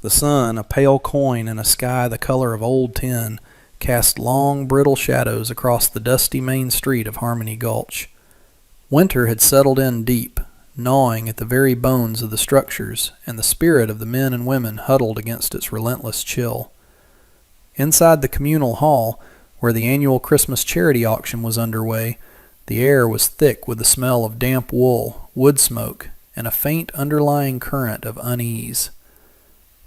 The sun, a pale coin in a sky the color of old tin, cast long, brittle shadows across the dusty main street of Harmony Gulch. Winter had settled in deep, gnawing at the very bones of the structures, and the spirit of the men and women huddled against its relentless chill. Inside the communal hall, where the annual Christmas charity auction was underway, the air was thick with the smell of damp wool, wood smoke, and a faint underlying current of unease.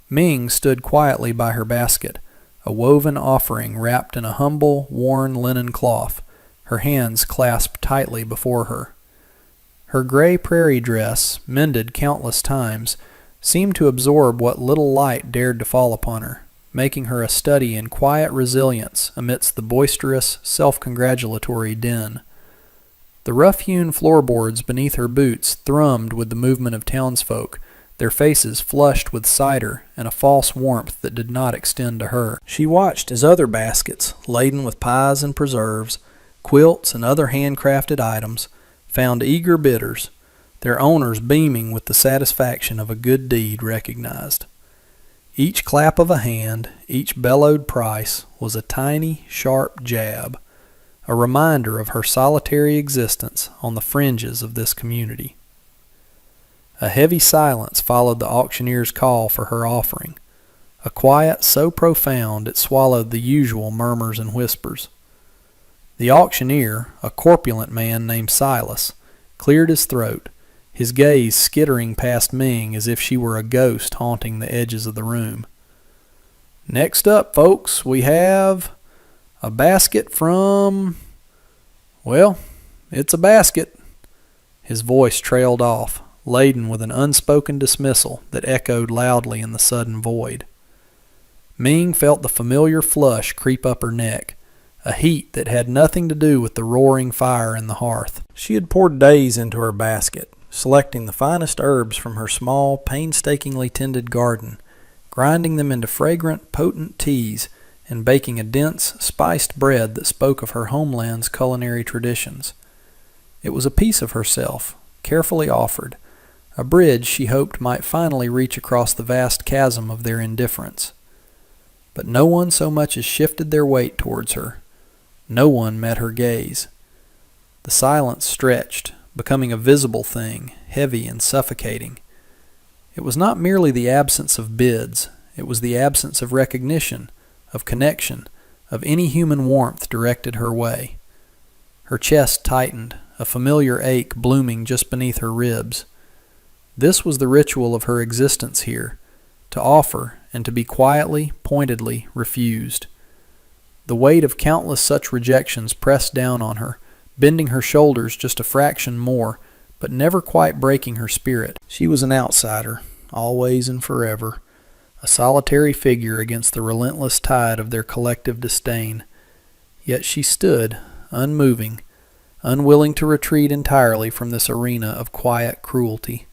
Ming stood quietly by her basket, a woven offering wrapped in a humble, worn linen cloth, her hands clasped tightly before her. Her gray prairie dress, mended countless times, seemed to absorb what little light dared to fall upon her, making her a study in quiet resilience amidst the boisterous, self-congratulatory din. The rough-hewn floorboards beneath her boots thrummed with the movement of townsfolk, their faces flushed with cider and a false warmth that did not extend to her. She watched as other baskets, laden with pies and preserves, quilts and other handcrafted items, found eager bidders, their owners beaming with the satisfaction of a good deed recognized. Each clap of a hand, each bellowed price, was a tiny, sharp jab, a reminder of her solitary existence on the fringes of this community. A heavy silence followed the auctioneer's call for her offering, a quiet so profound it swallowed the usual murmurs and whispers. The auctioneer, a corpulent man named Silas, cleared his throat, his gaze skittering past Ming as if she were a ghost haunting the edges of the room. "Next up, folks, we have a basket from... well, it's a basket." His voice trailed off, laden with an unspoken dismissal that echoed loudly in the sudden void. Ming felt the familiar flush creep up her neck, a heat that had nothing to do with the roaring fire in the hearth. She had poured days into her basket, selecting the finest herbs from her small, painstakingly tended garden, grinding them into fragrant, potent teas, and baking a dense, spiced bread that spoke of her homeland's culinary traditions. It was a piece of herself, carefully offered, a bridge she hoped might finally reach across the vast chasm of their indifference. But no one so much as shifted their weight towards her. No one met her gaze. The silence stretched, becoming a visible thing, heavy and suffocating. It was not merely the absence of bids, it was the absence of recognition, of connection, of any human warmth directed her way. Her chest tightened, a familiar ache blooming just beneath her ribs. This was the ritual of her existence here, to offer and to be quietly, pointedly refused. The weight of countless such rejections pressed down on her, bending her shoulders just a fraction more, but never quite breaking her spirit. She was an outsider, always and forever, a solitary figure against the relentless tide of their collective disdain. Yet she stood, unmoving, unwilling to retreat entirely from this arena of quiet cruelty.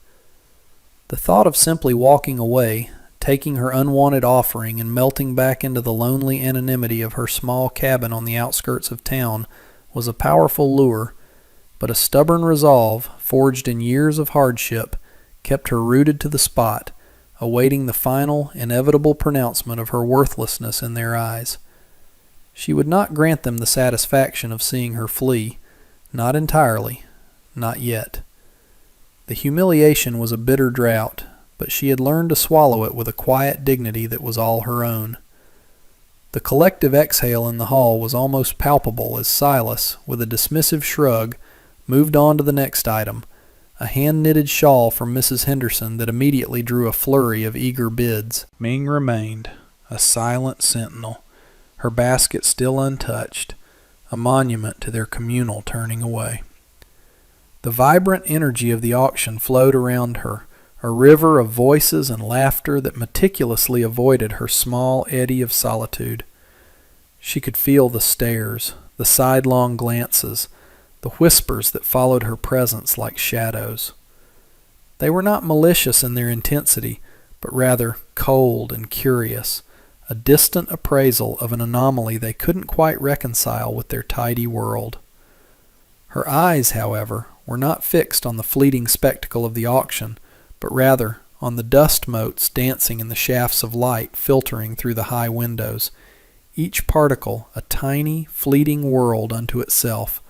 The thought of simply walking away, taking her unwanted offering and melting back into the lonely anonymity of her small cabin on the outskirts of town was a powerful lure, but a stubborn resolve, forged in years of hardship, kept her rooted to the spot, awaiting the final, inevitable pronouncement of her worthlessness in their eyes. She would not grant them the satisfaction of seeing her flee, not entirely, not yet. The humiliation was a bitter draught, but she had learned to swallow it with a quiet dignity that was all her own. The collective exhale in the hall was almost palpable as Silas, with a dismissive shrug, moved on to the next item, a hand-knitted shawl from Mrs. Henderson that immediately drew a flurry of eager bids. Ming remained, a silent sentinel, her basket still untouched, a monument to their communal turning away. The vibrant energy of the auction flowed around her, a river of voices and laughter that meticulously avoided her small eddy of solitude. She could feel the stares, the sidelong glances, the whispers that followed her presence like shadows. They were not malicious in their intensity, but rather cold and curious, a distant appraisal of an anomaly they couldn't quite reconcile with their tidy world. Her eyes, however, were not fixed on the fleeting spectacle of the auction, but rather on the dust motes dancing in the shafts of light filtering through the high windows, each particle a tiny, fleeting world unto itself,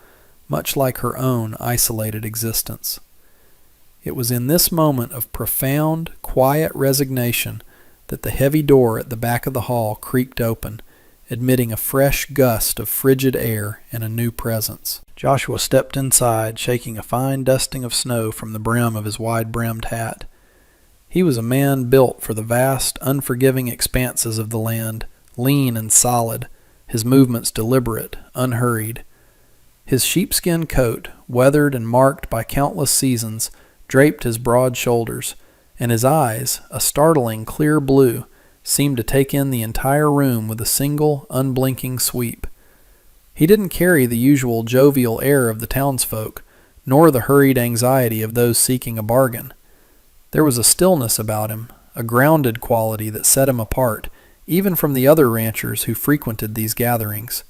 much like her own isolated existence. It was in this moment of profound, quiet resignation that the heavy door at the back of the hall creaked open, admitting a fresh gust of frigid air and a new presence. Joshua stepped inside, shaking a fine dusting of snow from the brim of his wide-brimmed hat. He was a man built for the vast, unforgiving expanses of the land, lean and solid, his movements deliberate, unhurried. His sheepskin coat, weathered and marked by countless seasons, draped his broad shoulders, and his eyes, a startling clear blue, seemed to take in the entire room with a single, unblinking sweep. He didn't carry the usual jovial air of the townsfolk, nor the hurried anxiety of those seeking a bargain. There was a stillness about him, a grounded quality that set him apart, even from the other ranchers who frequented these gatherings.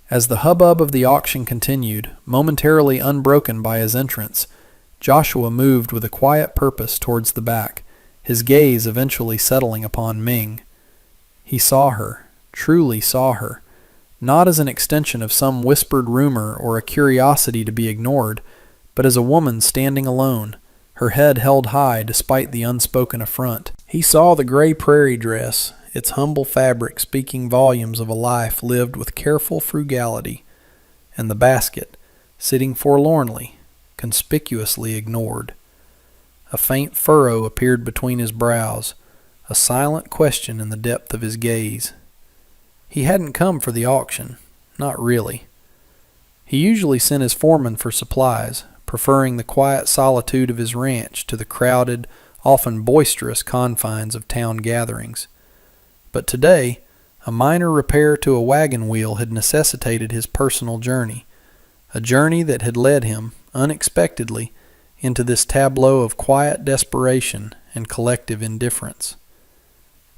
As the hubbub of the auction continued, momentarily unbroken by his entrance, Joshua moved with a quiet purpose towards the back, his gaze eventually settling upon Ming. He saw her, truly saw her, not as an extension of some whispered rumor or a curiosity to be ignored, but as a woman standing alone, her head held high despite the unspoken affront. He saw the gray prairie dress, its humble fabric speaking volumes of a life lived with careful frugality, and the basket, sitting forlornly, conspicuously ignored. A faint furrow appeared between his brows, a silent question in the depth of his gaze. He hadn't come for the auction, not really. He usually sent his foreman for supplies, preferring the quiet solitude of his ranch to the crowded, often boisterous confines of town gatherings. But today, a minor repair to a wagon wheel had necessitated his personal journey, a journey that had led him, unexpectedly, into this tableau of quiet desperation and collective indifference.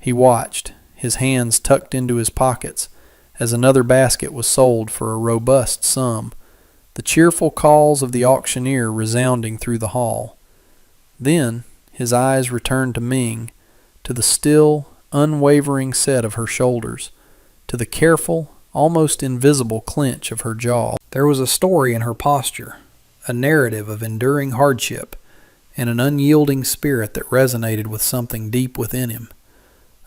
He watched, his hands tucked into his pockets, as another basket was sold for a robust sum, the cheerful calls of the auctioneer resounding through the hall. Then his eyes returned to Ming, to the still, unwavering set of her shoulders, to the careful, almost invisible clench of her jaw. There was a story in her posture, a narrative of enduring hardship, and an unyielding spirit that resonated with something deep within him,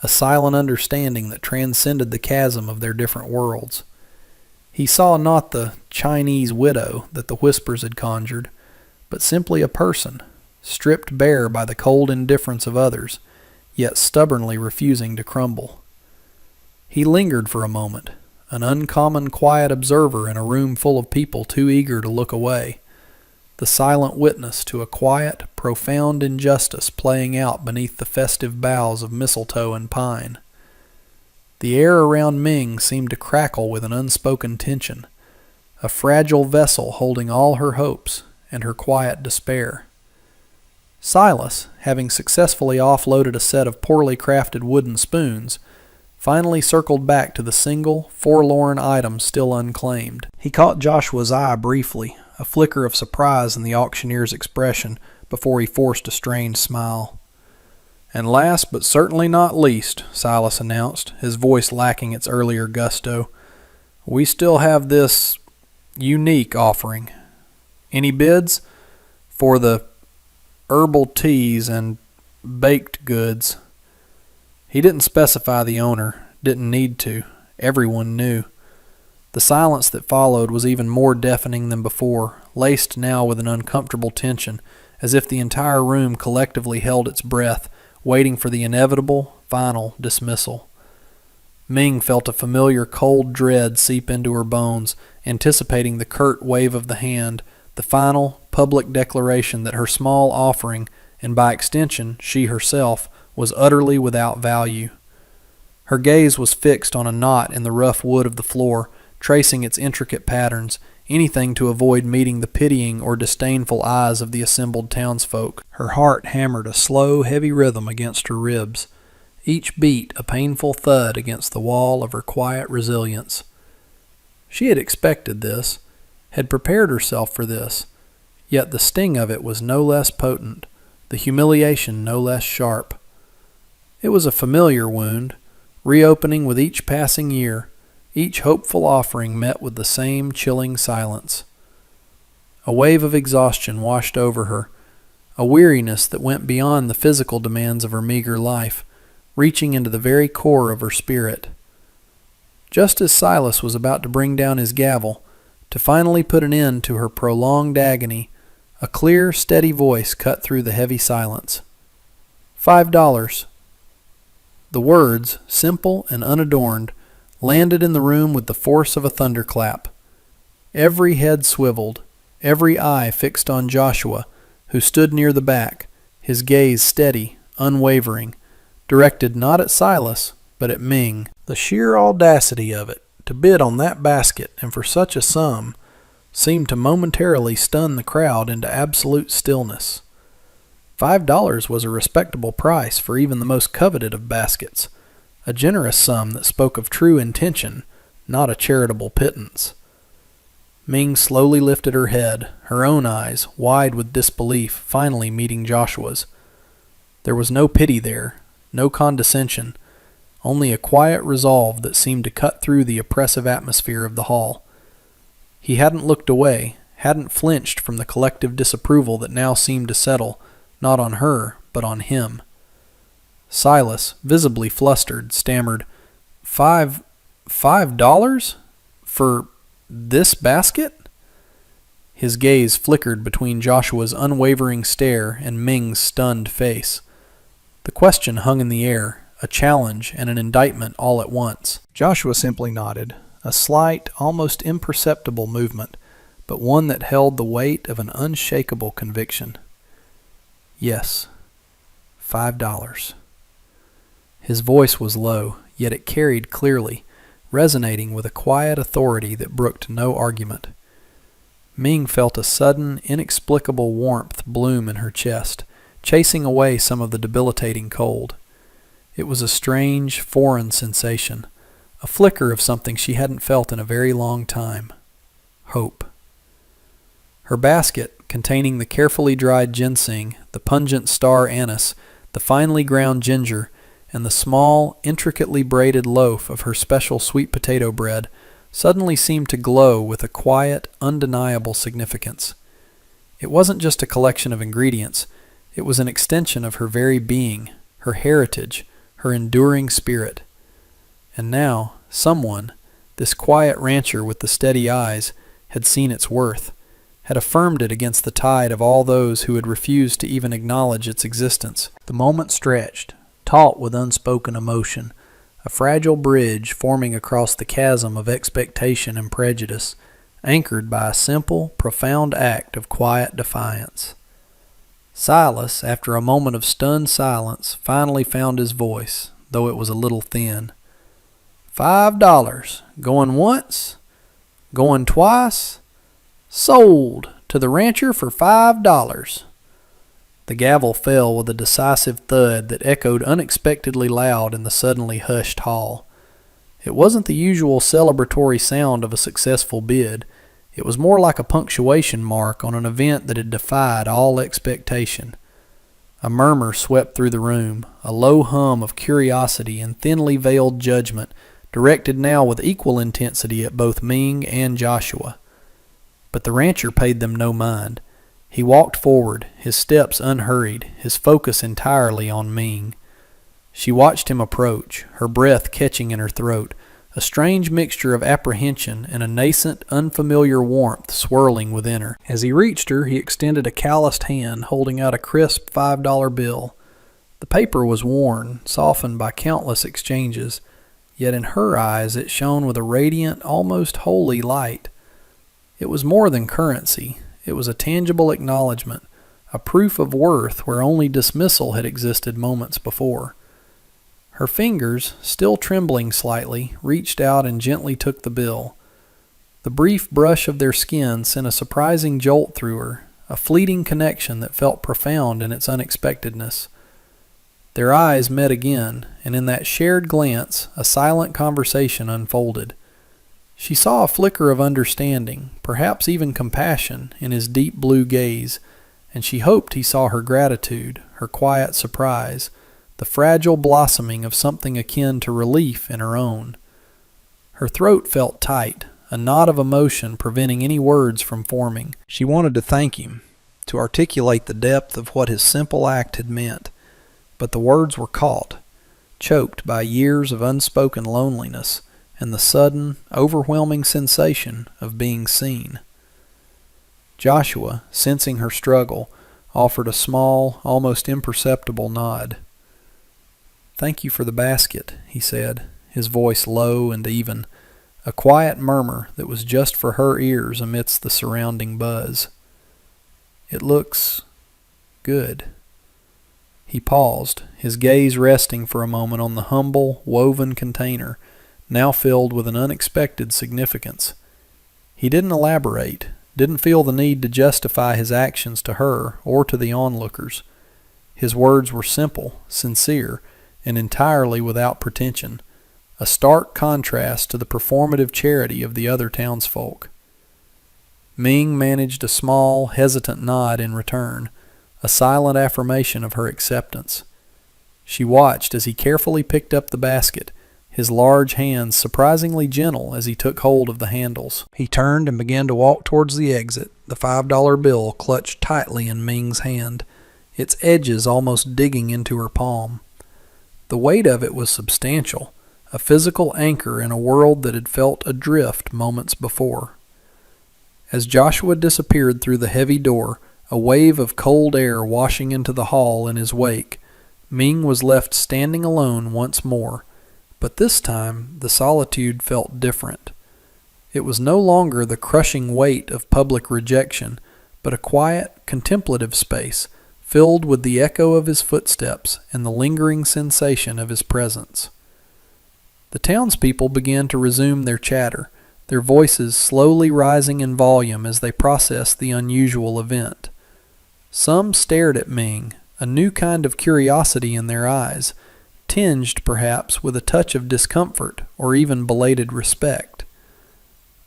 a silent understanding that transcended the chasm of their different worlds. He saw not the Chinese widow that the whispers had conjured, but simply a person, stripped bare by the cold indifference of others, yet stubbornly refusing to crumble. He lingered for a moment, an uncommon quiet observer in a room full of people too eager to look away, the silent witness to a quiet, profound injustice playing out beneath the festive boughs of mistletoe and pine. The air around Ming seemed to crackle with an unspoken tension, a fragile vessel holding all her hopes and her quiet despair. Silas, having successfully offloaded a set of poorly crafted wooden spoons, finally circled back to the single, forlorn item still unclaimed. He caught Joshua's eye briefly, a flicker of surprise in the auctioneer's expression before he forced a strained smile. "And last but certainly not least," Silas announced, his voice lacking its earlier gusto, "we still have this unique offering. Any bids? For the herbal teas and baked goods." He didn't specify the owner, didn't need to. Everyone knew. The silence that followed was even more deafening than before, laced now with an uncomfortable tension, as if the entire room collectively held its breath, waiting for the inevitable, final dismissal. Ming felt a familiar cold dread seep into her bones, anticipating the curt wave of the hand, the final, public declaration that her small offering, and by extension she herself, was utterly without value. Her gaze was fixed on a knot in the rough wood of the floor, tracing its intricate patterns, anything to avoid meeting the pitying or disdainful eyes of the assembled townsfolk. Her heart hammered a slow, heavy rhythm against her ribs, each beat a painful thud against the wall of her quiet resilience. She had expected this, had prepared herself for this, yet the sting of it was no less potent, the humiliation no less sharp. It was a familiar wound, reopening with each passing year, each hopeful offering met with the same chilling silence. A wave of exhaustion washed over her, a weariness that went beyond the physical demands of her meager life, reaching into the very core of her spirit. Just as Silas was about to bring down his gavel, to finally put an end to her prolonged agony, a clear, steady voice cut through the heavy silence. $5. The words, simple and unadorned, landed in the room with the force of a thunderclap. Every head swiveled, every eye fixed on Joshua, who stood near the back, his gaze steady, unwavering, directed not at Silas, but at Ming. The sheer audacity of it, to bid on that basket and for such a sum, seemed to momentarily stun the crowd into absolute stillness. $5 was a respectable price for even the most coveted of baskets, a generous sum that spoke of true intention, not a charitable pittance. Ming slowly lifted her head, her own eyes, wide with disbelief, finally meeting Joshua's. There was no pity there, no condescension, only a quiet resolve that seemed to cut through the oppressive atmosphere of the hall. He hadn't looked away, hadn't flinched from the collective disapproval that now seemed to settle, not on her, but on him. Silas, visibly flustered, stammered, $5 for this basket?" His gaze flickered between Joshua's unwavering stare and Ming's stunned face. The question hung in the air, a challenge and an indictment all at once. Joshua simply nodded, a slight, almost imperceptible movement, but one that held the weight of an unshakable conviction. "Yes, $5. His voice was low, yet it carried clearly, resonating with a quiet authority that brooked no argument. Ming felt a sudden, inexplicable warmth bloom in her chest, chasing away some of the debilitating cold. It was a strange, foreign sensation, a flicker of something she hadn't felt in a very long time. Hope. Her basket, containing the carefully dried ginseng, the pungent star anise, the finely ground ginger, and the small, intricately braided loaf of her special sweet potato bread, suddenly seemed to glow with a quiet, undeniable significance. It wasn't just a collection of ingredients, it was an extension of her very being, her heritage, her enduring spirit. And now, someone, this quiet rancher with the steady eyes, had seen its worth, had affirmed it against the tide of all those who had refused to even acknowledge its existence. The moment stretched, taut with unspoken emotion, a fragile bridge forming across the chasm of expectation and prejudice, anchored by a simple, profound act of quiet defiance. Silas, after a moment of stunned silence, finally found his voice, though it was a little thin. $5. Going once? Going twice? Sold to the rancher for $5. The gavel fell with a decisive thud that echoed unexpectedly loud in the suddenly hushed hall. It wasn't the usual celebratory sound of a successful bid. It was more like a punctuation mark on an event that had defied all expectation. A murmur swept through the room, a low hum of curiosity and thinly veiled judgment, directed now with equal intensity at both Ming and Joshua. But the rancher paid them no mind. He walked forward, his steps unhurried, his focus entirely on Ming. She watched him approach, her breath catching in her throat, a strange mixture of apprehension and a nascent, unfamiliar warmth swirling within her. As he reached her, he extended a calloused hand, holding out a crisp $5 bill. The paper was worn, softened by countless exchanges, yet in her eyes it shone with a radiant, almost holy light. It was more than currency. It was a tangible acknowledgement, a proof of worth where only dismissal had existed moments before. Her fingers, still trembling slightly, reached out and gently took the bill. The brief brush of their skin sent a surprising jolt through her, a fleeting connection that felt profound in its unexpectedness. Their eyes met again, and in that shared glance, a silent conversation unfolded. She saw a flicker of understanding, perhaps even compassion, in his deep blue gaze, and she hoped he saw her gratitude, her quiet surprise, the fragile blossoming of something akin to relief in her own. Her throat felt tight, a knot of emotion preventing any words from forming. She wanted to thank him, to articulate the depth of what his simple act had meant, but the words were caught, choked by years of unspoken loneliness and the sudden, overwhelming sensation of being seen. Joshua, sensing her struggle, offered a small, almost imperceptible nod. "Thank you for the basket," he said, his voice low and even, a quiet murmur that was just for her ears amidst the surrounding buzz. "It looks good." He paused, his gaze resting for a moment on the humble, woven container, now filled with an unexpected significance. He didn't elaborate, didn't feel the need to justify his actions to her or to the onlookers. His words were simple, sincere, and entirely without pretension, a stark contrast to the performative charity of the other townsfolk. Ming managed a small, hesitant nod in return, a silent affirmation of her acceptance. She watched as he carefully picked up the basket, his large hands surprisingly gentle as he took hold of the handles. He turned and began to walk towards the exit, the $5 bill clutched tightly in Ming's hand, its edges almost digging into her palm. The weight of it was substantial, a physical anchor in a world that had felt adrift moments before. As Joshua disappeared through the heavy door, a wave of cold air washing into the hall in his wake, Ming was left standing alone once more, but this time the solitude felt different. It was no longer the crushing weight of public rejection, but a quiet, contemplative space, filled with the echo of his footsteps and the lingering sensation of his presence. The townspeople began to resume their chatter, their voices slowly rising in volume as they processed the unusual event. Some stared at Ming, a new kind of curiosity in their eyes, tinged perhaps with a touch of discomfort or even belated respect.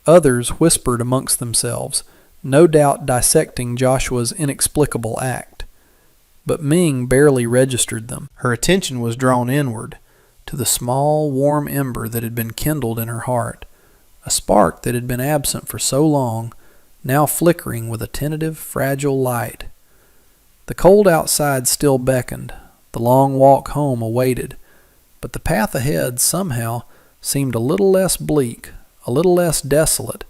Others whispered amongst themselves, no doubt dissecting Joshua's inexplicable act. But Ming barely registered them. Her attention was drawn inward, to the small, warm ember that had been kindled in her heart, a spark that had been absent for so long, now flickering with a tentative, fragile light. The cold outside still beckoned, the long walk home awaited, but the path ahead somehow seemed a little less bleak, a little less desolate,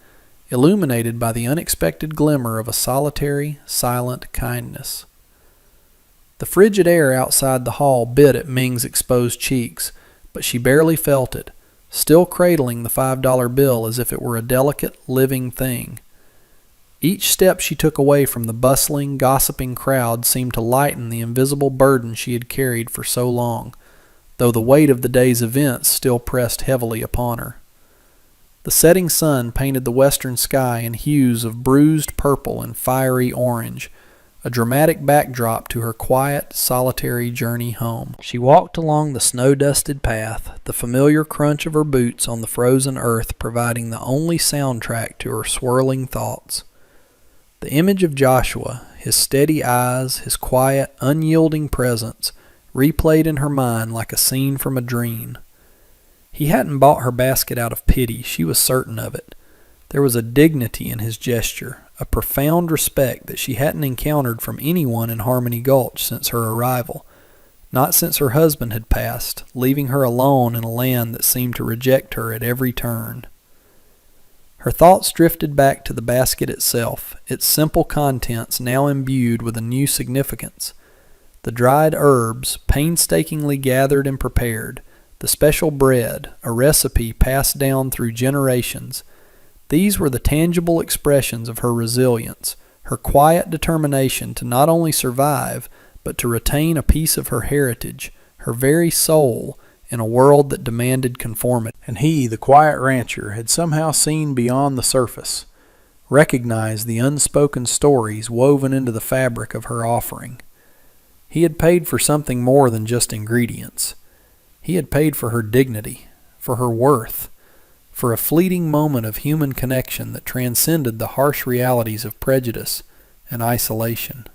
illuminated by the unexpected glimmer of a solitary, silent kindness. The frigid air outside the hall bit at Ming's exposed cheeks, but she barely felt it, still cradling the $5 bill as if it were a delicate, living thing. Each step she took away from the bustling, gossiping crowd seemed to lighten the invisible burden she had carried for so long, though the weight of the day's events still pressed heavily upon her. The setting sun painted the western sky in hues of bruised purple and fiery orange, a dramatic backdrop to her quiet, solitary journey home. She walked along the snow-dusted path, the familiar crunch of her boots on the frozen earth providing the only soundtrack to her swirling thoughts. The image of Joshua, his steady eyes, his quiet, unyielding presence, replayed in her mind like a scene from a dream. He hadn't bought her basket out of pity, she was certain of it. There was a dignity in his gesture, a profound respect that she hadn't encountered from anyone in Harmony Gulch since her arrival, not since her husband had passed, leaving her alone in a land that seemed to reject her at every turn. Her thoughts drifted back to the basket itself, its simple contents now imbued with a new significance. The dried herbs, painstakingly gathered and prepared, the special bread, a recipe passed down through generations. These were the tangible expressions of her resilience, her quiet determination to not only survive, but to retain a piece of her heritage, her very soul, in a world that demanded conformity. And he, the quiet rancher, had somehow seen beyond the surface, recognized the unspoken stories woven into the fabric of her offering. He had paid for something more than just ingredients. He had paid for her dignity, for her worth, for a fleeting moment of human connection that transcended the harsh realities of prejudice and isolation.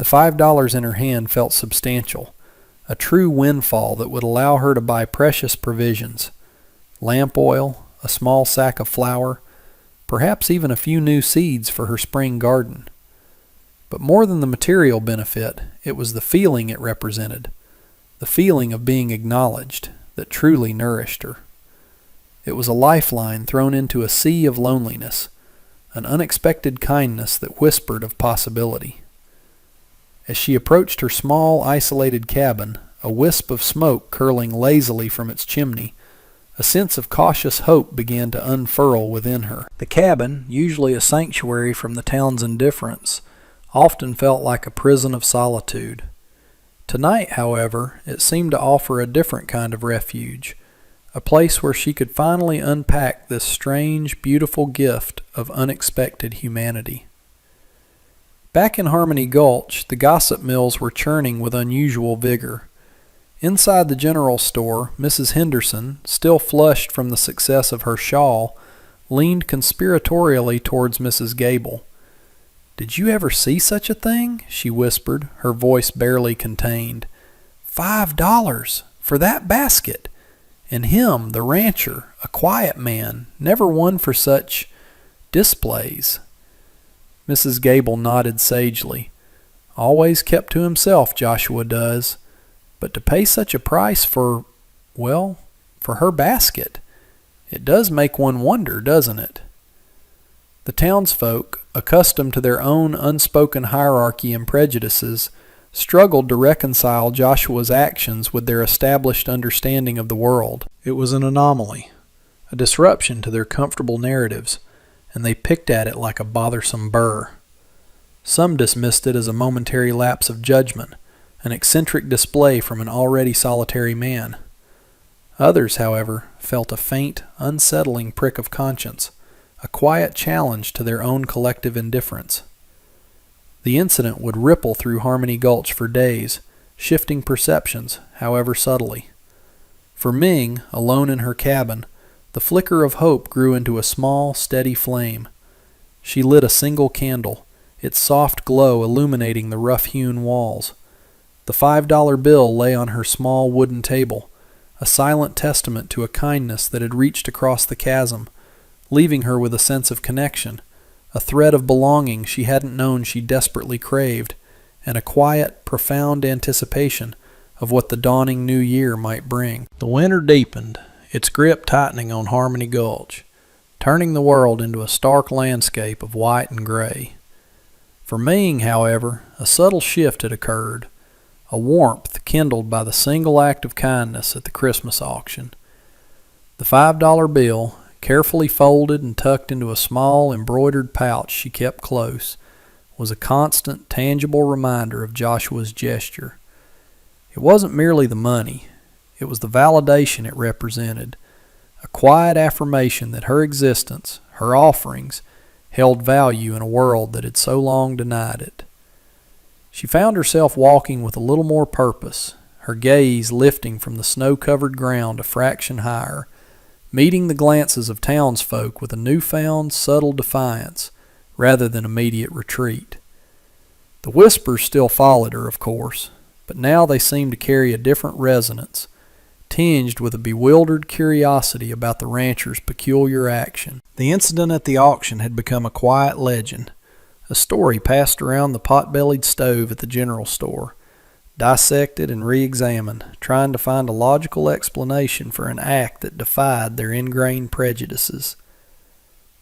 The $5 in her hand felt substantial, a true windfall that would allow her to buy precious provisions, lamp oil, a small sack of flour, perhaps even a few new seeds for her spring garden. But more than the material benefit, it was the feeling it represented, the feeling of being acknowledged, that truly nourished her. It was a lifeline thrown into a sea of loneliness, an unexpected kindness that whispered of possibility. As she approached her small, isolated cabin, a wisp of smoke curling lazily from its chimney, a sense of cautious hope began to unfurl within her. The cabin, usually a sanctuary from the town's indifference, often felt like a prison of solitude. Tonight, however, it seemed to offer a different kind of refuge, a place where she could finally unpack this strange, beautiful gift of unexpected humanity. Back in Harmony Gulch, the gossip mills were churning with unusual vigor. Inside the general store, Mrs. Henderson, still flushed from the success of her shawl, leaned conspiratorially towards Mrs. Gable. "Did you ever see such a thing?" she whispered, her voice barely contained. $5 for that basket! And him, the rancher, a quiet man, never one for such displays. Mrs. Gable nodded sagely. "Always kept to himself, Joshua does. But to pay such a price for her basket. It does make one wonder, doesn't it?" The townsfolk, accustomed to their own unspoken hierarchy and prejudices, struggled to reconcile Joshua's actions with their established understanding of the world. It was an anomaly, a disruption to their comfortable narratives, and they picked at it like a bothersome burr. Some dismissed it as a momentary lapse of judgment, an eccentric display from an already solitary man. Others, however, felt a faint, unsettling prick of conscience, a quiet challenge to their own collective indifference. The incident would ripple through Harmony Gulch for days, shifting perceptions, however subtly. For Ming, alone in her cabin, the flicker of hope grew into a small, steady flame. She lit a single candle, its soft glow illuminating the rough-hewn walls. The $5 bill lay on her small wooden table, a silent testament to a kindness that had reached across the chasm, leaving her with a sense of connection, a thread of belonging she hadn't known she desperately craved, and a quiet, profound anticipation of what the dawning new year might bring. The winter deepened, its grip tightening on Harmony Gulch, turning the world into a stark landscape of white and gray. For Ming, however, a subtle shift had occurred, a warmth kindled by the single act of kindness at the Christmas auction. The $5 bill, carefully folded and tucked into a small embroidered pouch she kept close, was a constant, tangible reminder of Joshua's gesture. It wasn't merely the money. It was the validation it represented, a quiet affirmation that her existence, her offerings, held value in a world that had so long denied it. She found herself walking with a little more purpose, her gaze lifting from the snow-covered ground a fraction higher, meeting the glances of townsfolk with a newfound, subtle defiance rather than immediate retreat. The whispers still followed her, of course, but now they seemed to carry a different resonance, tinged with a bewildered curiosity about the rancher's peculiar action. The incident at the auction had become a quiet legend, a story passed around the pot-bellied stove at the general store, dissected and re-examined, trying to find a logical explanation for an act that defied their ingrained prejudices.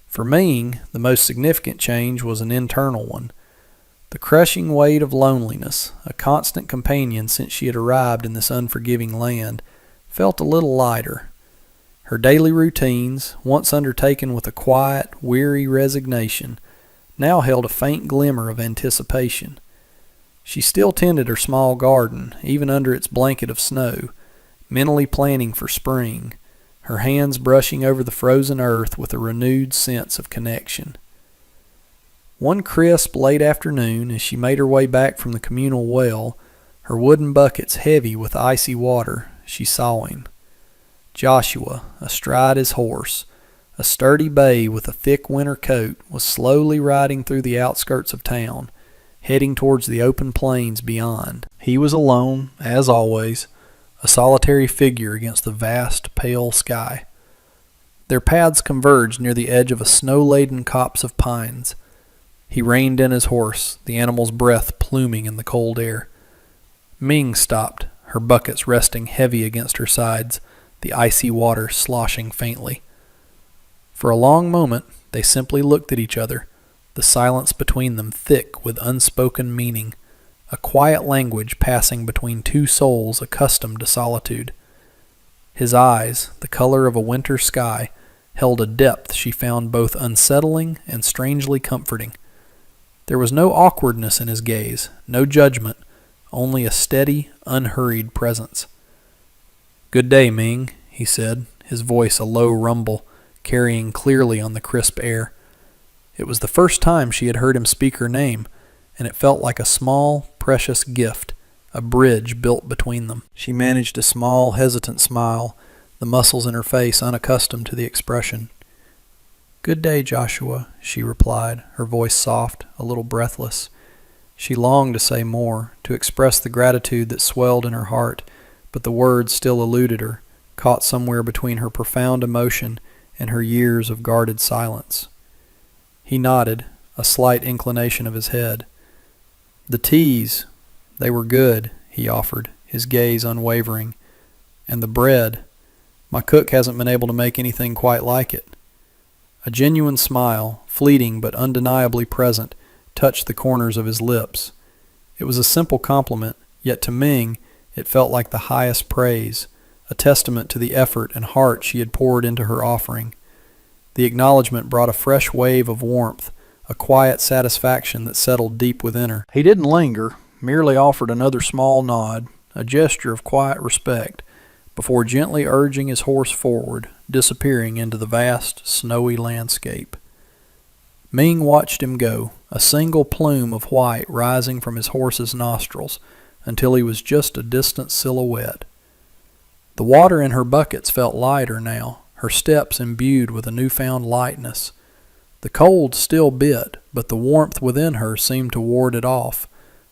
For Ming, the most significant change was an internal one. The crushing weight of loneliness, a constant companion since she had arrived in this unforgiving land, felt a little lighter. Her daily routines, once undertaken with a quiet, weary resignation, now held a faint glimmer of anticipation. She still tended her small garden, even under its blanket of snow, mentally planning for spring, her hands brushing over the frozen earth with a renewed sense of connection. One crisp, late afternoon, as she made her way back from the communal well, her wooden buckets heavy with icy water, she saw him. Joshua, astride his horse, a sturdy bay with a thick winter coat, was slowly riding through the outskirts of town, heading towards the open plains beyond. He was alone, as always, a solitary figure against the vast, pale sky. Their paths converged near the edge of a snow-laden copse of pines. He reined in his horse, the animal's breath pluming in the cold air. Ming stopped, her buckets resting heavy against her sides, the icy water sloshing faintly. For a long moment, they simply looked at each other, the silence between them thick with unspoken meaning, a quiet language passing between two souls accustomed to solitude. His eyes, the color of a winter sky, held a depth she found both unsettling and strangely comforting. There was no awkwardness in his gaze, no judgment, only a steady, unhurried presence. "Good day, Ming," he said, his voice a low rumble, carrying clearly on the crisp air. It was the first time she had heard him speak her name, and it felt like a small, precious gift, a bridge built between them. She managed a small, hesitant smile, the muscles in her face unaccustomed to the expression. "Good day, Joshua," she replied, her voice soft, a little breathless. She longed to say more, to express the gratitude that swelled in her heart, but the words still eluded her, caught somewhere between her profound emotion and her years of guarded silence. He nodded, a slight inclination of his head. "The teas, they were good," he offered, his gaze unwavering. "And the bread. My cook hasn't been able to make anything quite like it." A genuine smile, fleeting but undeniably present, touched the corners of his lips. It was a simple compliment, yet to Ming it felt like the highest praise, a testament to the effort and heart she had poured into her offering. The acknowledgment brought a fresh wave of warmth, a quiet satisfaction that settled deep within her. He didn't linger, merely offered another small nod, a gesture of quiet respect, before gently urging his horse forward, disappearing into the vast, snowy landscape. Ming watched him go, a single plume of white rising from his horse's nostrils, until he was just a distant silhouette. The water in her buckets felt lighter now, her steps imbued with a newfound lightness. The cold still bit, but the warmth within her seemed to ward it off,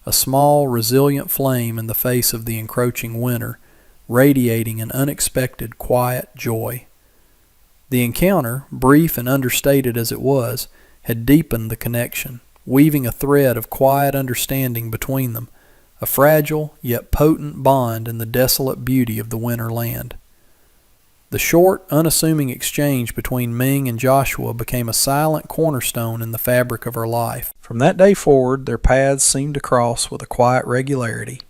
a small, resilient flame in the face of the encroaching winter, radiating an unexpected, quiet joy. The encounter, brief and understated as it was, had deepened the connection, weaving a thread of quiet understanding between them, a fragile yet potent bond in the desolate beauty of the winter land. The short, unassuming exchange between Ming and Joshua became a silent cornerstone in the fabric of her life. From that day forward, their paths seemed to cross with a quiet regularity,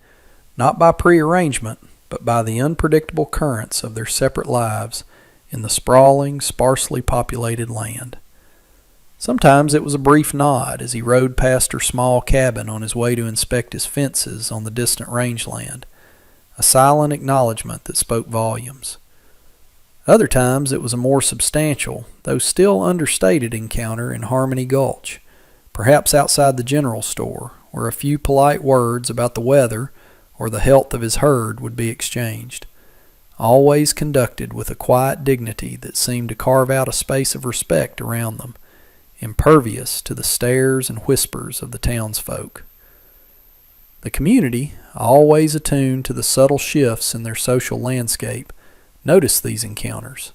not by prearrangement, but by the unpredictable currents of their separate lives in the sprawling, sparsely populated land. Sometimes it was a brief nod as he rode past her small cabin on his way to inspect his fences on the distant rangeland, a silent acknowledgment that spoke volumes. Other times it was a more substantial, though still understated encounter in Harmony Gulch, perhaps outside the general store, where a few polite words about the weather or the health of his herd would be exchanged, always conducted with a quiet dignity that seemed to carve out a space of respect around them, impervious to the stares and whispers of the townsfolk. The community, always attuned to the subtle shifts in their social landscape, noticed these encounters.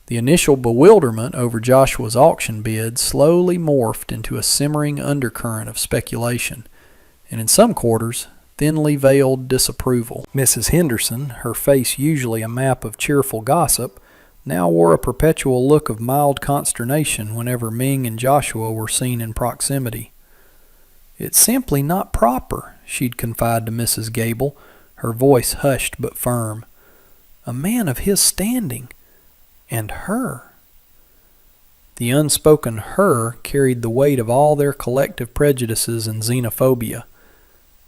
The initial bewilderment over Joshua's auction bid slowly morphed into a simmering undercurrent of speculation, and in some quarters, thinly veiled disapproval. Mrs. Henderson, her face usually a map of cheerful gossip, now wore a perpetual look of mild consternation whenever Ming and Joshua were seen in proximity. "It's simply not proper," she'd confide to Mrs. Gable, her voice hushed but firm. "A man of his standing, and her." The unspoken "her" carried the weight of all their collective prejudices and xenophobia.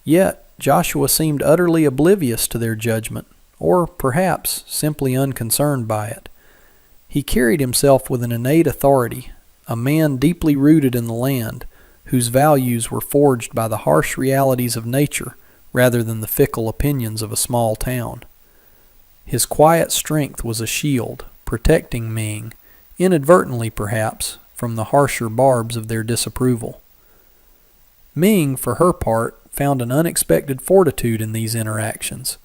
Yet Joshua seemed utterly oblivious to their judgment, or perhaps simply unconcerned by it. He carried himself with an innate authority, a man deeply rooted in the land, whose values were forged by the harsh realities of nature rather than the fickle opinions of a small town. His quiet strength was a shield, protecting Ming, inadvertently perhaps, from the harsher barbs of their disapproval. Ming, for her part, found an unexpected fortitude in these interactions.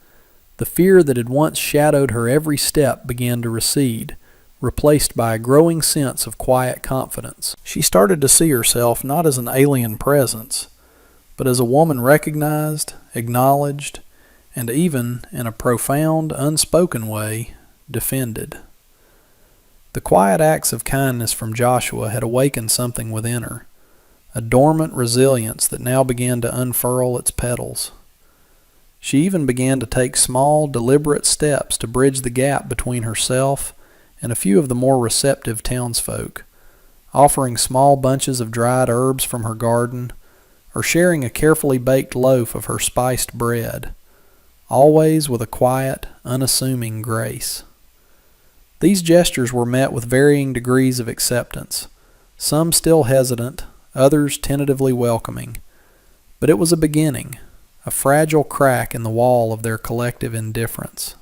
The fear that had once shadowed her every step began to recede, replaced by a growing sense of quiet confidence. She started to see herself not as an alien presence, but as a woman recognized, acknowledged, and even, in a profound, unspoken way, defended. The quiet acts of kindness from Joshua had awakened something within her, a dormant resilience that now began to unfurl its petals. She even began to take small, deliberate steps to bridge the gap between herself and a few of the more receptive townsfolk, offering small bunches of dried herbs from her garden, or sharing a carefully baked loaf of her spiced bread, always with a quiet, unassuming grace. These gestures were met with varying degrees of acceptance, some still hesitant, others tentatively welcoming, but it was a beginning, a fragile crack in the wall of their collective indifference.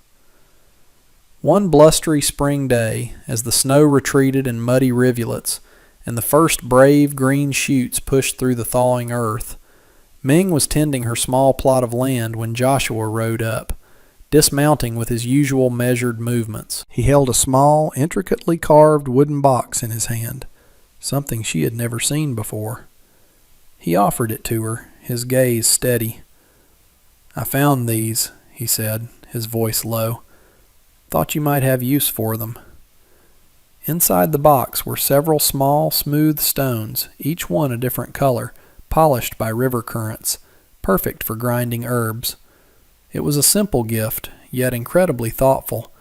One blustery spring day, as the snow retreated in muddy rivulets and the first brave green shoots pushed through the thawing earth, Ming was tending her small plot of land when Joshua rode up, dismounting with his usual measured movements. He held a small, intricately carved wooden box in his hand, something she had never seen before. He offered it to her, his gaze steady. "I found these," he said, his voice low. "Thought you might have use for them." Inside the box were several small, smooth stones, each one a different color, polished by river currents, perfect for grinding herbs. It was a simple gift, yet incredibly thoughtful,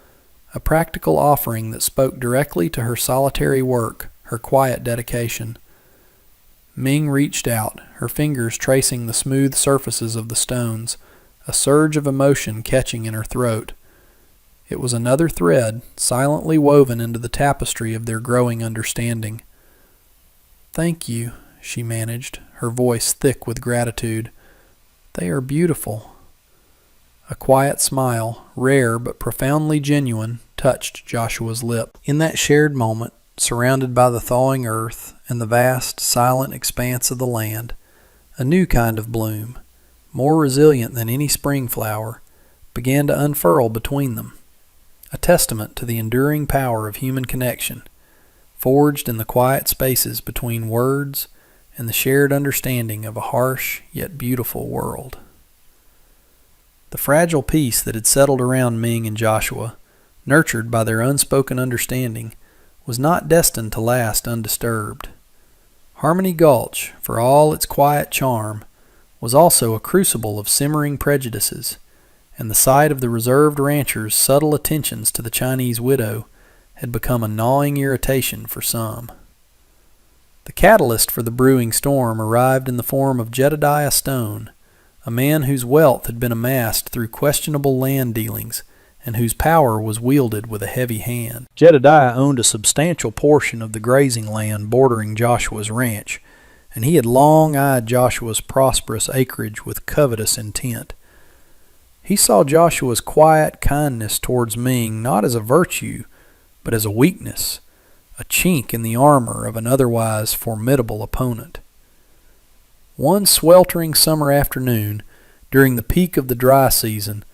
a practical offering that spoke directly to her solitary work, her quiet dedication. Ming reached out, her fingers tracing the smooth surfaces of the stones, a surge of emotion catching in her throat. It was another thread, silently woven into the tapestry of their growing understanding. "Thank you," she managed, her voice thick with gratitude. "They are beautiful." A quiet smile, rare but profoundly genuine, touched Joshua's lip. In that shared moment, surrounded by the thawing earth and the vast, silent expanse of the land, a new kind of bloom, more resilient than any spring flower, began to unfurl between them, a testament to the enduring power of human connection, forged in the quiet spaces between words and the shared understanding of a harsh yet beautiful world. The fragile peace that had settled around Ming and Joshua, nurtured by their unspoken understanding, was not destined to last undisturbed. Harmony Gulch, for all its quiet charm, was also a crucible of simmering prejudices, and the sight of the reserved rancher's subtle attentions to the Chinese widow had become a gnawing irritation for some. The catalyst for the brewing storm arrived in the form of Jedediah Stone, a man whose wealth had been amassed through questionable land dealings and whose power was wielded with a heavy hand. Jedediah owned a substantial portion of the grazing land bordering Joshua's ranch, and he had long eyed Joshua's prosperous acreage with covetous intent. He saw Joshua's quiet kindness towards Ming not as a virtue, but as a weakness, a chink in the armor of an otherwise formidable opponent. One sweltering summer afternoon, during the peak of the dry season,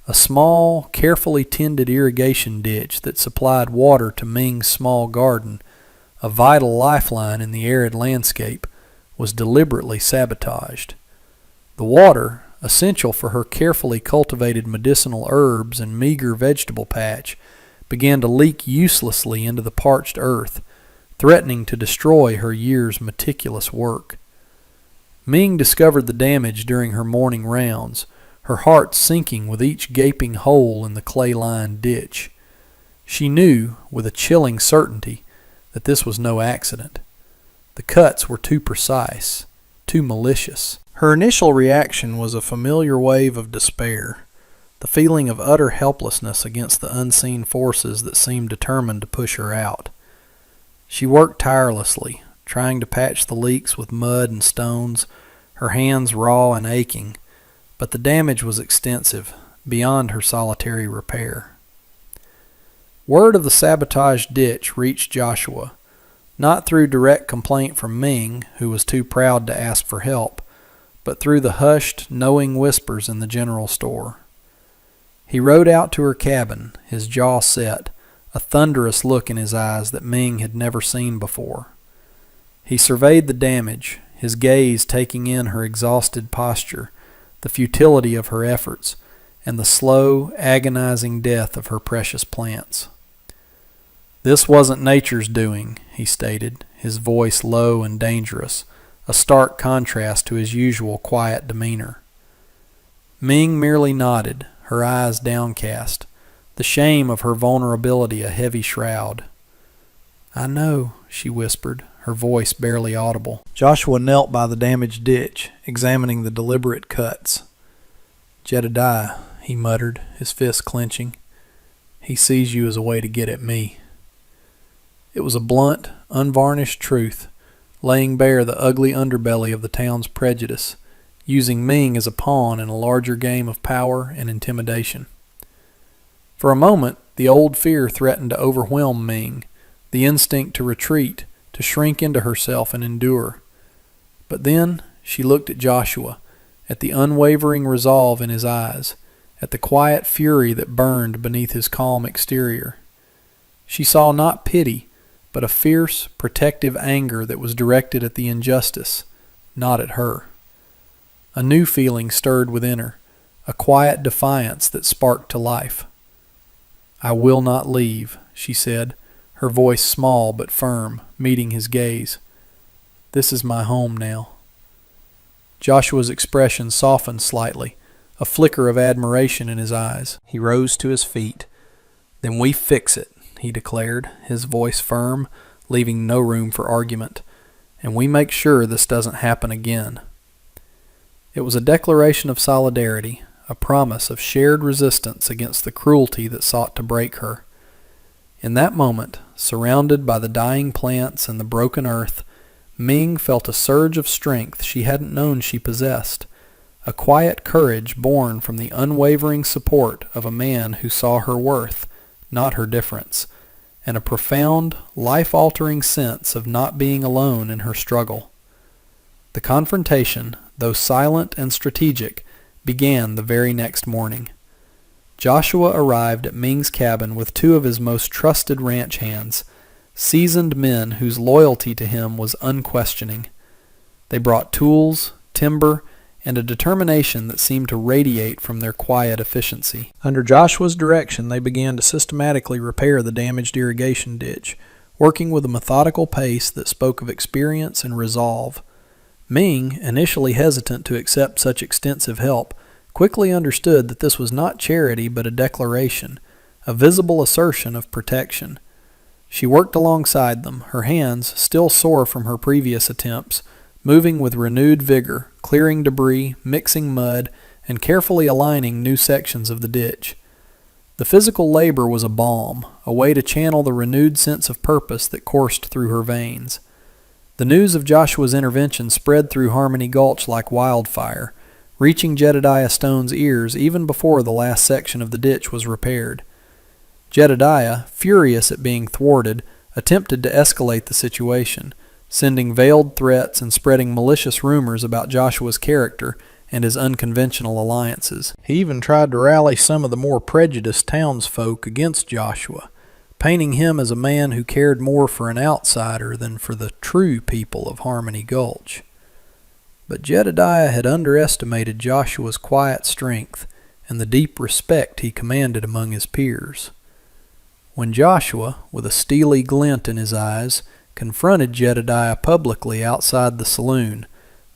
a small, carefully tended irrigation ditch that supplied water to Ming's small garden, a vital lifeline in the arid landscape, was deliberately sabotaged. The water, essential for her carefully cultivated medicinal herbs and meager vegetable patch, began to leak uselessly into the parched earth, threatening to destroy her year's meticulous work. Ming discovered the damage during her morning rounds, her heart sinking with each gaping hole in the clay-lined ditch. She knew, with a chilling certainty, that this was no accident. The cuts were too precise, too malicious. Her initial reaction was a familiar wave of despair, the feeling of utter helplessness against the unseen forces that seemed determined to push her out. She worked tirelessly, trying to patch the leaks with mud and stones, her hands raw and aching, but the damage was extensive, beyond her solitary repair. Word of the sabotaged ditch reached Joshua, not through direct complaint from Ming, who was too proud to ask for help, but through the hushed, knowing whispers in the general store. He rode out to her cabin, his jaw set, a thunderous look in his eyes that Ming had never seen before. He surveyed the damage, his gaze taking in her exhausted posture, the futility of her efforts, and the slow, agonizing death of her precious plants. "This wasn't nature's doing," he stated, his voice low and dangerous, a stark contrast to his usual quiet demeanor. Ming merely nodded, her eyes downcast, the shame of her vulnerability a heavy shroud. "I know," she whispered, her voice barely audible. Joshua knelt by the damaged ditch, examining the deliberate cuts. "Jedediah," he muttered, his fists clenching. "He sees you as a way to get at me." It was a blunt, unvarnished truth, laying bare the ugly underbelly of the town's prejudice, using Ming as a pawn in a larger game of power and intimidation. For a moment, the old fear threatened to overwhelm Ming, the instinct to retreat, to shrink into herself and endure. But then she looked at Joshua, at the unwavering resolve in his eyes, at the quiet fury that burned beneath his calm exterior. She saw not pity, but a fierce, protective anger that was directed at the injustice, not at her. A new feeling stirred within her, a quiet defiance that sparked to life. "I will not leave," she said, her voice small but firm, meeting his gaze. "This is my home now." Joshua's expression softened slightly, a flicker of admiration in his eyes. He rose to his feet. "Then we fix it," he declared, his voice firm, leaving no room for argument. "And we make sure this doesn't happen again." It was a declaration of solidarity, a promise of shared resistance against the cruelty that sought to break her. In that moment, surrounded by the dying plants and the broken earth, Ming felt a surge of strength she hadn't known she possessed, a quiet courage born from the unwavering support of a man who saw her worth, not her difference, and a profound, life-altering sense of not being alone in her struggle. The confrontation, though silent and strategic, began the very next morning. Joshua arrived at Ming's cabin with two of his most trusted ranch hands, seasoned men whose loyalty to him was unquestioning. They brought tools, timber, and a determination that seemed to radiate from their quiet efficiency. Under Joshua's direction, they began to systematically repair the damaged irrigation ditch, working with a methodical pace that spoke of experience and resolve. Ming, initially hesitant to accept such extensive help, quickly understood that this was not charity but a declaration, a visible assertion of protection. She worked alongside them, her hands, still sore from her previous attempts, moving with renewed vigor, clearing debris, mixing mud, and carefully aligning new sections of the ditch. The physical labor was a balm, a way to channel the renewed sense of purpose that coursed through her veins. The news of Joshua's intervention spread through Harmony Gulch like wildfire, reaching Jedediah Stone's ears even before the last section of the ditch was repaired. Jedediah, furious at being thwarted, attempted to escalate the situation, sending veiled threats and spreading malicious rumors about Joshua's character and his unconventional alliances. He even tried to rally some of the more prejudiced townsfolk against Joshua, painting him as a man who cared more for an outsider than for the true people of Harmony Gulch. But Jedediah had underestimated Joshua's quiet strength and the deep respect he commanded among his peers. When Joshua, with a steely glint in his eyes, confronted Jedediah publicly outside the saloon,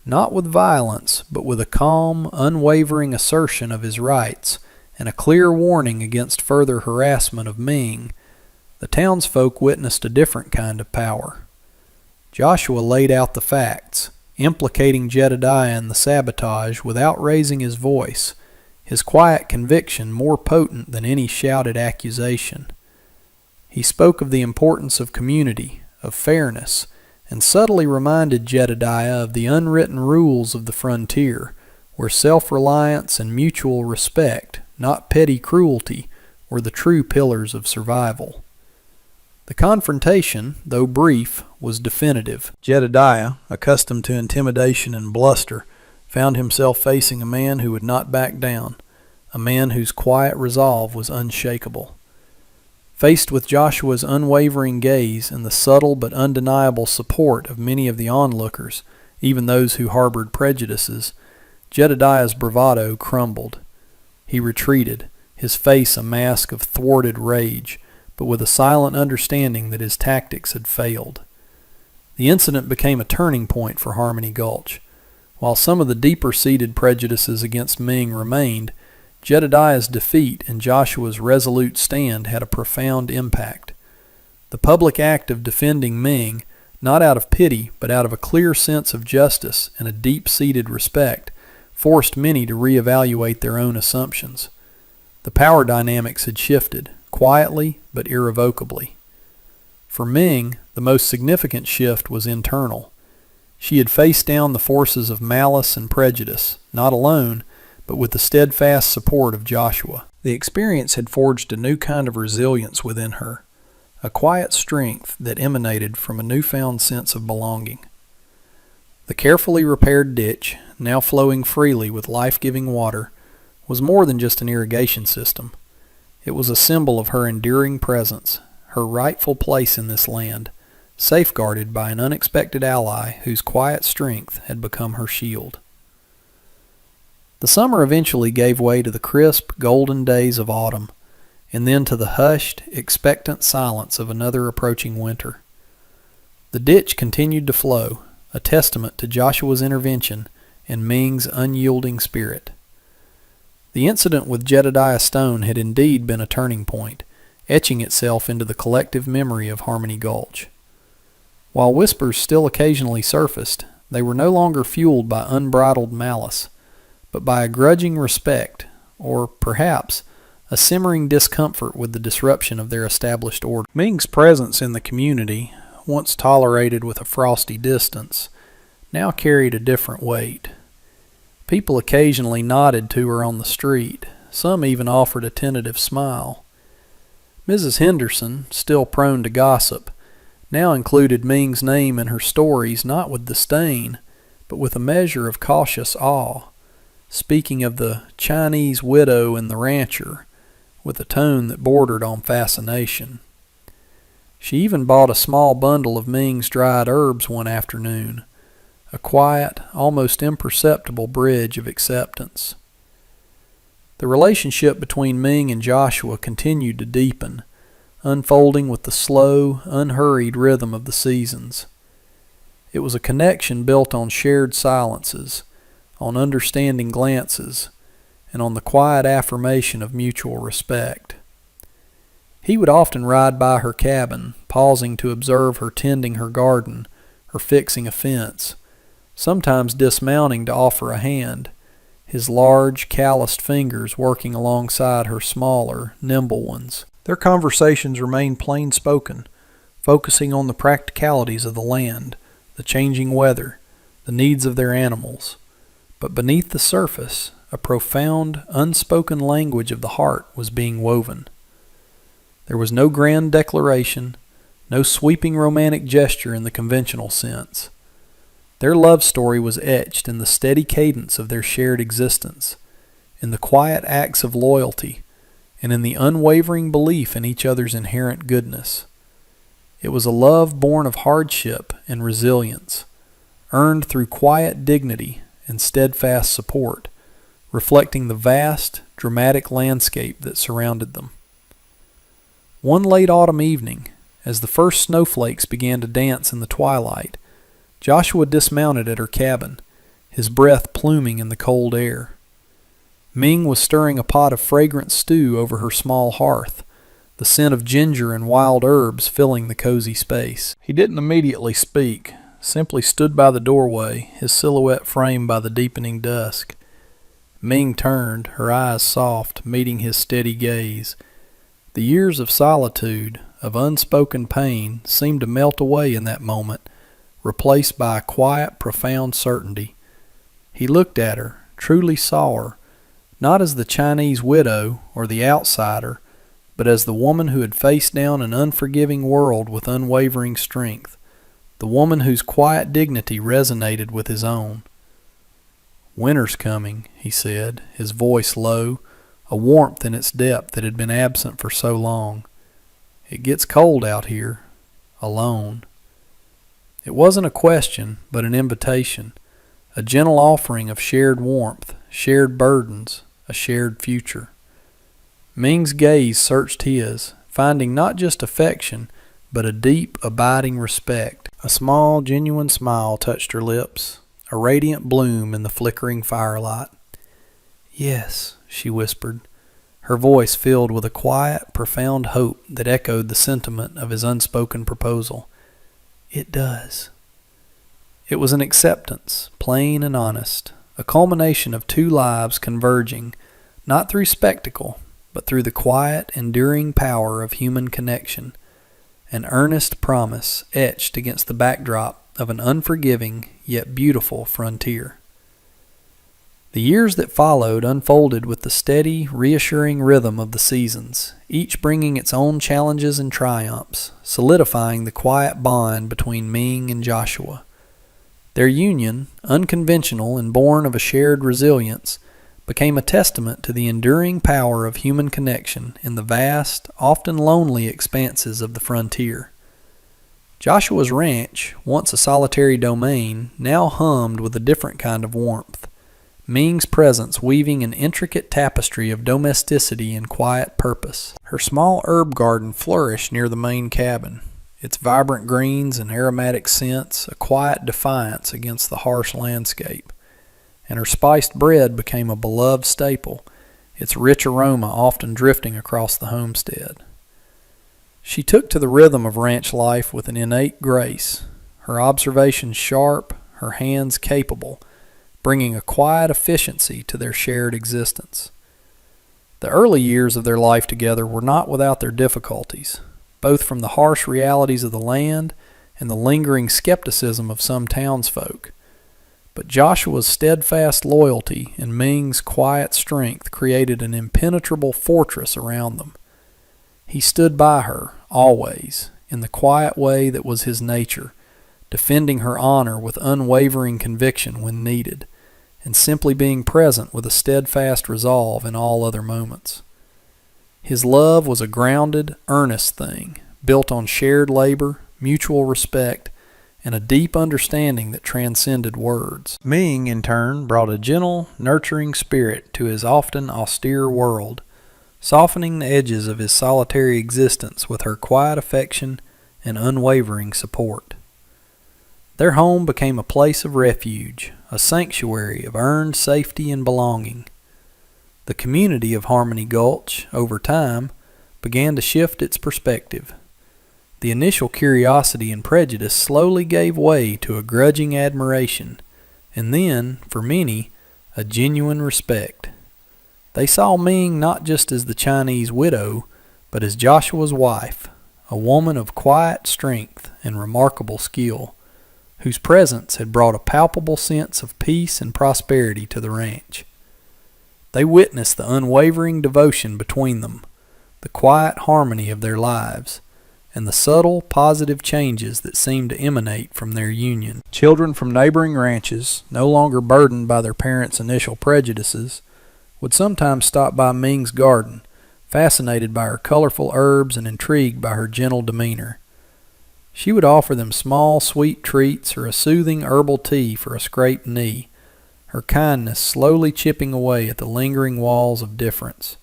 not with violence, but with a calm, unwavering assertion of his rights and a clear warning against further harassment of Ming, the townsfolk witnessed a different kind of power. Joshua laid out the facts, implicating Jedediah in the sabotage without raising his voice, his quiet conviction more potent than any shouted accusation. He spoke of the importance of community, of fairness, and subtly reminded Jedediah of the unwritten rules of the frontier, where self-reliance and mutual respect, not petty cruelty, were the true pillars of survival. The confrontation, though brief, was definitive. Jedediah, accustomed to intimidation and bluster, found himself facing a man who would not back down, a man whose quiet resolve was unshakable. Faced with Joshua's unwavering gaze and the subtle but undeniable support of many of the onlookers, even those who harbored prejudices, Jedediah's bravado crumbled. He retreated, his face a mask of thwarted rage, but with a silent understanding that his tactics had failed. The incident became a turning point for Harmony Gulch. While some of the deeper-seated prejudices against Ming remained, Jedediah's defeat and Joshua's resolute stand had a profound impact. The public act of defending Ming, not out of pity but out of a clear sense of justice and a deep-seated respect, forced many to reevaluate their own assumptions. The power dynamics had shifted, quietly but irrevocably. For Ming, the most significant shift was internal. She had faced down the forces of malice and prejudice, not alone, but with the steadfast support of Joshua. The experience had forged a new kind of resilience within her, a quiet strength that emanated from a newfound sense of belonging. The carefully repaired ditch, now flowing freely with life-giving water, was more than just an irrigation system. It was a symbol of her enduring presence, her rightful place in this land, safeguarded by an unexpected ally whose quiet strength had become her shield. The summer eventually gave way to the crisp, golden days of autumn, and then to the hushed, expectant silence of another approaching winter. The ditch continued to flow, a testament to Joshua's intervention and Ming's unyielding spirit. The incident with Jedediah Stone had indeed been a turning point, etching itself into the collective memory of Harmony Gulch. While whispers still occasionally surfaced, they were no longer fueled by unbridled malice, but by a grudging respect, or perhaps a simmering discomfort with the disruption of their established order. Ming's presence in the community, once tolerated with a frosty distance, now carried a different weight. People occasionally nodded to her on the street. Some even offered a tentative smile. Mrs. Henderson, still prone to gossip, now included Ming's name in her stories not with disdain, but with a measure of cautious awe, speaking of the Chinese widow and the rancher, with a tone that bordered on fascination. She even bought a small bundle of Ming's dried herbs one afternoon, a quiet, almost imperceptible bridge of acceptance. The relationship between Ming and Joshua continued to deepen, unfolding with the slow, unhurried rhythm of the seasons. It was a connection built on shared silences, on understanding glances, and on the quiet affirmation of mutual respect. He would often ride by her cabin, pausing to observe her tending her garden or fixing a fence, sometimes dismounting to offer a hand, his large, calloused fingers working alongside her smaller, nimble ones. Their conversations remained plain-spoken, focusing on the practicalities of the land, the changing weather, the needs of their animals. But beneath the surface, a profound, unspoken language of the heart was being woven. There was no grand declaration, no sweeping romantic gesture in the conventional sense. Their love story was etched in the steady cadence of their shared existence, in the quiet acts of loyalty, and in the unwavering belief in each other's inherent goodness. It was a love born of hardship and resilience, earned through quiet dignity and steadfast support, reflecting the vast, dramatic landscape that surrounded them. One late autumn evening, as the first snowflakes began to dance in the twilight, Joshua dismounted at her cabin, his breath pluming in the cold air. Ming was stirring a pot of fragrant stew over her small hearth, the scent of ginger and wild herbs filling the cozy space. He didn't immediately speak, simply stood by the doorway, his silhouette framed by the deepening dusk. Ming turned, her eyes soft, meeting his steady gaze. The years of solitude, of unspoken pain, seemed to melt away in that moment, replaced by a quiet, profound certainty. He looked at her, truly saw her, not as the Chinese widow or the outsider, but as the woman who had faced down an unforgiving world with unwavering strength, the woman whose quiet dignity resonated with his own. "Winter's coming," he said, his voice low, a warmth in its depth that had been absent for so long. "It gets cold out here, alone." It wasn't a question, but an invitation, a gentle offering of shared warmth, shared burdens, a shared future. Ming's gaze searched his, finding not just affection, but a deep, abiding respect. A small, genuine smile touched her lips, a radiant bloom in the flickering firelight. "Yes," she whispered, her voice filled with a quiet, profound hope that echoed the sentiment of his unspoken proposal. "It does." It was an acceptance, plain and honest, a culmination of two lives converging, not through spectacle, but through the quiet, enduring power of human connection, an earnest promise etched against the backdrop of an unforgiving yet beautiful frontier. The years that followed unfolded with the steady, reassuring rhythm of the seasons, each bringing its own challenges and triumphs, solidifying the quiet bond between Ming and Joshua. Their union, unconventional and born of a shared resilience, became a testament to the enduring power of human connection in the vast, often lonely expanses of the frontier. Joshua's ranch, once a solitary domain, now hummed with a different kind of warmth, Ming's presence weaving an intricate tapestry of domesticity and quiet purpose. Her small herb garden flourished near the main cabin, its vibrant greens and aromatic scents a quiet defiance against the harsh landscape, and her spiced bread became a beloved staple, its rich aroma often drifting across the homestead. She took to the rhythm of ranch life with an innate grace, her observations sharp, her hands capable, bringing a quiet efficiency to their shared existence. The early years of their life together were not without their difficulties, both from the harsh realities of the land and the lingering skepticism of some townsfolk. But Joshua's steadfast loyalty and Ming's quiet strength created an impenetrable fortress around them. He stood by her, always, in the quiet way that was his nature, defending her honor with unwavering conviction when needed, and simply being present with a steadfast resolve in all other moments. His love was a grounded, earnest thing, built on shared labor, mutual respect, and a deep understanding that transcended words. Ming, in turn, brought a gentle, nurturing spirit to his often austere world, softening the edges of his solitary existence with her quiet affection and unwavering support. Their home became a place of refuge, a sanctuary of earned safety and belonging. The community of Harmony Gulch, over time, began to shift its perspective. The initial curiosity and prejudice slowly gave way to a grudging admiration, and then, for many, a genuine respect. They saw Ming not just as the Chinese widow, but as Joshua's wife, a woman of quiet strength and remarkable skill, whose presence had brought a palpable sense of peace and prosperity to the ranch. They witnessed the unwavering devotion between them, the quiet harmony of their lives, and the subtle, positive changes that seemed to emanate from their union. Children from neighboring ranches, no longer burdened by their parents' initial prejudices, would sometimes stop by Ming's garden, fascinated by her colorful herbs and intrigued by her gentle demeanor. She would offer them small, sweet treats or a soothing herbal tea for a scraped knee, her kindness slowly chipping away at the lingering walls of difference.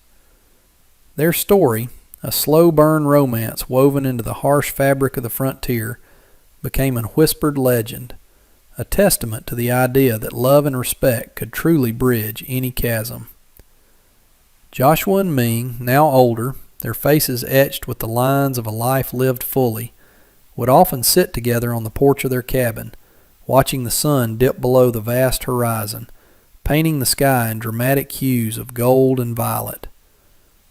Their story, a slow-burn romance woven into the harsh fabric of the frontier, became a whispered legend, a testament to the idea that love and respect could truly bridge any chasm. Joshua and Ming, now older, their faces etched with the lines of a life lived fully, would often sit together on the porch of their cabin, watching the sun dip below the vast horizon, painting the sky in dramatic hues of gold and violet.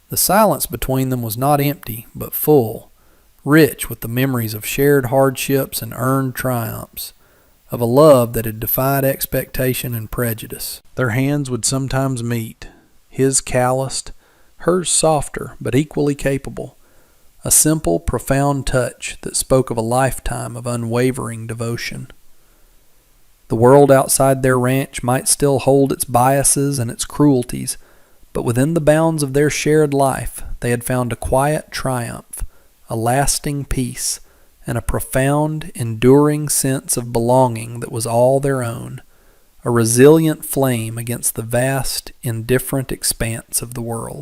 The silence between them was not empty, but full, rich with the memories of shared hardships and earned triumphs, of a love that had defied expectation and prejudice. Their hands would sometimes meet, his calloused, hers softer but equally capable, a simple, profound touch that spoke of a lifetime of unwavering devotion. The world outside their ranch might still hold its biases and its cruelties, but within the bounds of their shared life they had found a quiet triumph, a lasting peace, and a profound, enduring sense of belonging that was all their own, a resilient flame against the vast, indifferent expanse of the world.